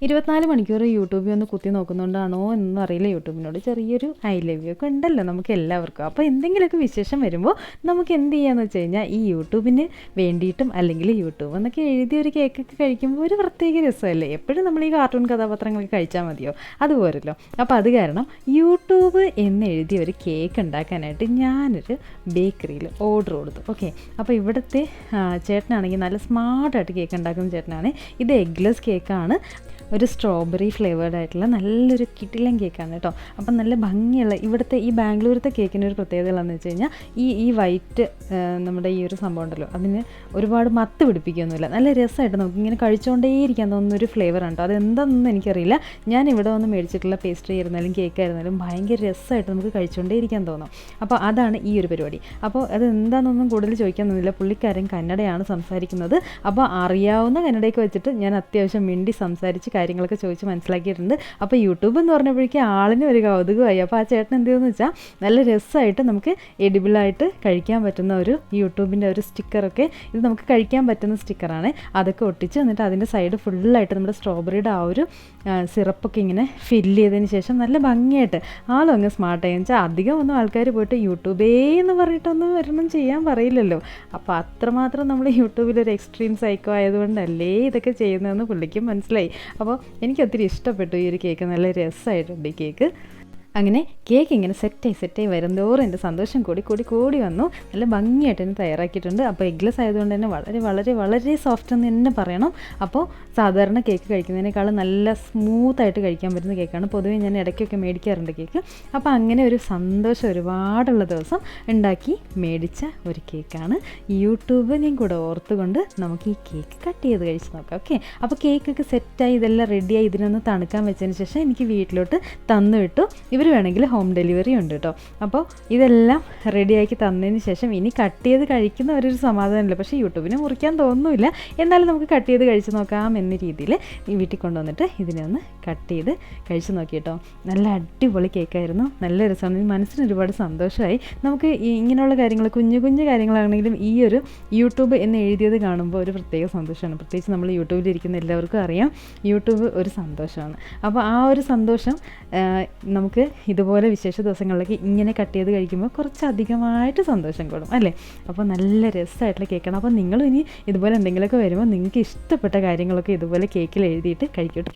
24 മണിക്കൂർ യൂട്യൂബിൽ ഒന്ന് കുത്തി നോക്കുന്നുണ്ടാണോ എന്നൊന്നും അറിയില്ല. യൂട്യൂബിനോട് ചെറിയൊരു ഐ ലവ് യു ഒക്കെ ഉണ്ടല്ലോ നമുക്ക് എല്ലാവർക്കും. അപ്പോൾ എന്തെങ്കിലുമൊക്കെ വിശേഷം വരുമ്പോൾ നമുക്ക് എന്ത് ചെയ്യാന്ന് വെച്ച് കഴിഞ്ഞാൽ ഈ യൂട്യൂബിന് വേണ്ടിയിട്ടും അല്ലെങ്കിൽ യൂട്യൂബ് എന്നൊക്കെ എഴുതിയ ഒരു കേക്കൊക്കെ കഴിക്കുമ്പോൾ ഒരു പ്രത്യേക രസമല്ലേ. എപ്പോഴും നമ്മൾ ഈ കാർട്ടൂൺ കഥാപാത്രങ്ങളൊക്കെ കഴിച്ചാൽ മതിയോ? അതുപോരല്ലോ. അപ്പോൾ അത് കാരണം യൂട്യൂബ് എന്ന് എഴുതിയ ഒരു കേക്ക് ഉണ്ടാക്കാനായിട്ട് ഞാനൊരു ബേക്കറിയിൽ ഓർഡർ കൊടുത്തു. ഓക്കെ, അപ്പോൾ ഇവിടുത്തെ ചേട്ടനാണെങ്കിൽ നല്ല സ്മാർട്ടായിട്ട് കേക്ക് ഉണ്ടാക്കുന്ന ചേട്ടനാണ്. ഇത് എഗ്ലെസ് കേക്കാണ്. ഒരു സ്ട്രോബെറി ഫ്ലേവേർഡ് ആയിട്ടുള്ള നല്ലൊരു കിടിലൻ കേക്കാണ് കേട്ടോ. അപ്പം നല്ല ഭംഗിയുള്ള ഇവിടുത്തെ ഈ ബാംഗ്ലൂരത്തെ കേക്കിന് ഒരു പ്രത്യേകത ഉള്ളതെന്ന് വെച്ച് കഴിഞ്ഞാൽ ഈ വൈറ്റ് നമ്മുടെ ഈ ഒരു സംഭവം ഉണ്ടല്ലോ, അതിന് ഒരുപാട് മത്ത് പിടിപ്പിക്കുകയൊന്നുമില്ല. നല്ല രസമായിട്ട് നമുക്കിങ്ങനെ കഴിച്ചുകൊണ്ടേയിരിക്കാൻ തോന്നുന്നൊരു ഫ്ലേവറാണ് കേട്ടോ. അതെന്താണെന്നൊന്നും എനിക്കറിയില്ല. ഞാൻ ഇവിടെ വന്ന് മേടിച്ചിട്ടുള്ള പേസ്ട്രി ആയിരുന്നാലും കേക്ക് ആയിരുന്നാലും ഭയങ്കര രസമായിട്ട് നമുക്ക് കഴിച്ചുകൊണ്ടേയിരിക്കാൻ തോന്നും. അപ്പോൾ അതാണ് ഈ ഒരു പരിപാടി. അപ്പോൾ അത് എന്താണെന്നൊന്നും കൂടുതൽ ചോദിക്കാനൊന്നുമില്ല. പുള്ളിക്കാരൻ കന്നഡയാണ് സംസാരിക്കുന്നത്. അപ്പോൾ അറിയാവുന്ന കന്നഡയൊക്കെ വെച്ചിട്ട് ഞാൻ അത്യാവശ്യം മിണ്ടി സംസാരിച്ച് കാര്യങ്ങളൊക്കെ ചോദിച്ച് മനസ്സിലാക്കിയിട്ടുണ്ട്. അപ്പോൾ യൂട്യൂബ് എന്ന് പറഞ്ഞപ്പോഴേക്കും ആളിന് ഒരു കൗതുകമായി. അപ്പോൾ ആ ചേട്ടൻ എന്ത് ചെയ്യുമെന്ന് വെച്ചാൽ നല്ല രസമായിട്ട് നമുക്ക് എഡിബിളായിട്ട് കഴിക്കാൻ പറ്റുന്ന ഒരു യൂട്യൂബിൻ്റെ ഒരു സ്റ്റിക്കറൊക്കെ, ഇത് നമുക്ക് കഴിക്കാൻ പറ്റുന്ന സ്റ്റിക്കറാണ്. അതൊക്കെ ഒട്ടിച്ച് എന്നിട്ട് അതിൻ്റെ സൈഡ് ഫുള്ളായിട്ട് നമ്മുടെ സ്ട്രോബെറിയുടെ ആ ഒരു സിറപ്പൊക്കെ ഇങ്ങനെ ഫില്ല് ചെയ്തതിന് ശേഷം നല്ല ഭംഗിയായിട്ട് ആളും അങ്ങ് സ്മാർട്ടായി വെച്ചാൽ അധികം ഒന്നും ആൾക്കാർ പോയിട്ട് യൂട്യൂബേ എന്ന് പറഞ്ഞിട്ടൊന്നും വരണം ചെയ്യാൻ പറയില്ലല്ലോ. അപ്പോൾ അത്രമാത്രം നമ്മൾ യൂട്യൂബിലൊരു എക്സ്ട്രീം സൈക്കോ ആയതുകൊണ്ടല്ലേ ഇതൊക്കെ ചെയ്യുന്നതെന്ന് പുള്ളിക്കും മനസ്സിലായി. അപ്പോൾ എനിക്ക് ഒത്തിരി ഇഷ്ടപ്പെട്ടു ഈ ഒരു കേക്ക്. നല്ല രസമായിട്ടുണ്ട് ഈ കേക്ക്. അങ്ങനെ കേക്ക് ഇങ്ങനെ സെറ്റായി വരുന്തോറും എൻ്റെ സന്തോഷം കൂടി വന്നു. നല്ല ഭംഗിയായിട്ട് തന്നെ തയ്യാറാക്കിയിട്ടുണ്ട്. അപ്പോൾ എഗ്ലെസ് ആയതുകൊണ്ട് തന്നെ വളരെ വളരെ വളരെ സോഫ്റ്റ് എന്ന് തന്നെ പറയണം. അപ്പോൾ സാധാരണ കേക്ക് കഴിക്കുന്നതിനേക്കാളും നല്ല സ്മൂത്തായിട്ട് കഴിക്കാൻ പറ്റുന്ന കേക്കാണ്. പൊതുവേ ഞാൻ ഇടയ്ക്കൊക്കെ മേടിക്കാറുണ്ട് കേക്ക്. അപ്പോൾ അങ്ങനെ ഒരു സന്തോഷം ഒരുപാടുള്ള ദിവസം ഉണ്ടാക്കി മേടിച്ച ഒരു കേക്കാണ്. യൂട്യൂബിനെയും കൂടെ ഓർത്തുകൊണ്ട് നമുക്ക് ഈ കേക്ക് കട്ട് ചെയ്ത് കഴിച്ച് നോക്കാം. ഓക്കെ, അപ്പോൾ കേക്കൊക്കെ സെറ്റായി ഇതെല്ലാം റെഡിയായി ഇതിനൊന്ന് തണുക്കാൻ വെച്ചതിന് ശേഷം എനിക്ക് വീട്ടിലോട്ട് തന്നു വിട്ടു. ഇവർ വേണമെങ്കിൽ ഹോം ഡെലിവറി ഉണ്ട് കേട്ടോ. അപ്പോൾ ഇതെല്ലാം റെഡിയാക്കി തന്നതിന് ശേഷം ഇനി കട്ട് ചെയ്ത് കഴിക്കുന്നവരൊരു സമാധാനമില്ല. പക്ഷേ യൂട്യൂബിനെ മുറിക്കാൻ തോന്നുന്നില്ല. എന്നാലും നമുക്ക് കട്ട് ചെയ്ത് കഴിച്ച് നോക്കാം എന്ന രീതിയിൽ ഈ വീട്ടിൽ കൊണ്ടുവന്നിട്ട് ഇതിനെ ഒന്ന് കട്ട് ചെയ്ത് കഴിച്ച് നോക്കി കേട്ടോ. നല്ല അടിപൊളി കേക്കായിരുന്നു. നല്ല രസമാണ്. മനസ്സിന് ഒരുപാട് സന്തോഷമായി. നമുക്ക് ഇങ്ങനെയുള്ള കാര്യങ്ങൾ കുഞ്ഞു കാര്യങ്ങളാണെങ്കിലും ഈ ഒരു യൂട്യൂബ് എന്ന് എഴുതിയത് കാണുമ്പോൾ ഒരു പ്രത്യേക സന്തോഷമാണ്. പ്രത്യേകിച്ച് നമ്മൾ യൂട്യൂബിലിരിക്കുന്ന എല്ലാവർക്കും അറിയാം യൂട്യൂബ് ഒരു സന്തോഷമാണ്. അപ്പോൾ ആ ഒരു സന്തോഷം നമുക്ക് ഇതുപോലെ വിശേഷ ദിവസങ്ങളിലൊക്കെ ഇങ്ങനെ കട്ട് ചെയ്ത് കഴിക്കുമ്പോൾ കുറച്ചധികമായിട്ട് സന്തോഷം കൂടും അല്ലേ. അപ്പോൾ നല്ല രസമായിട്ടുള്ള കേക്കാണ്. അപ്പോൾ നിങ്ങളും ഇനി ഇതുപോലെ എന്തെങ്കിലുമൊക്കെ വരുമ്പോൾ നിങ്ങൾക്ക് ഇഷ്ടപ്പെട്ട കാര്യങ്ങളൊക്കെ ഇതുപോലെ കേക്കിൽ എഴുതിയിട്ട് കഴിക്കട്ടെ.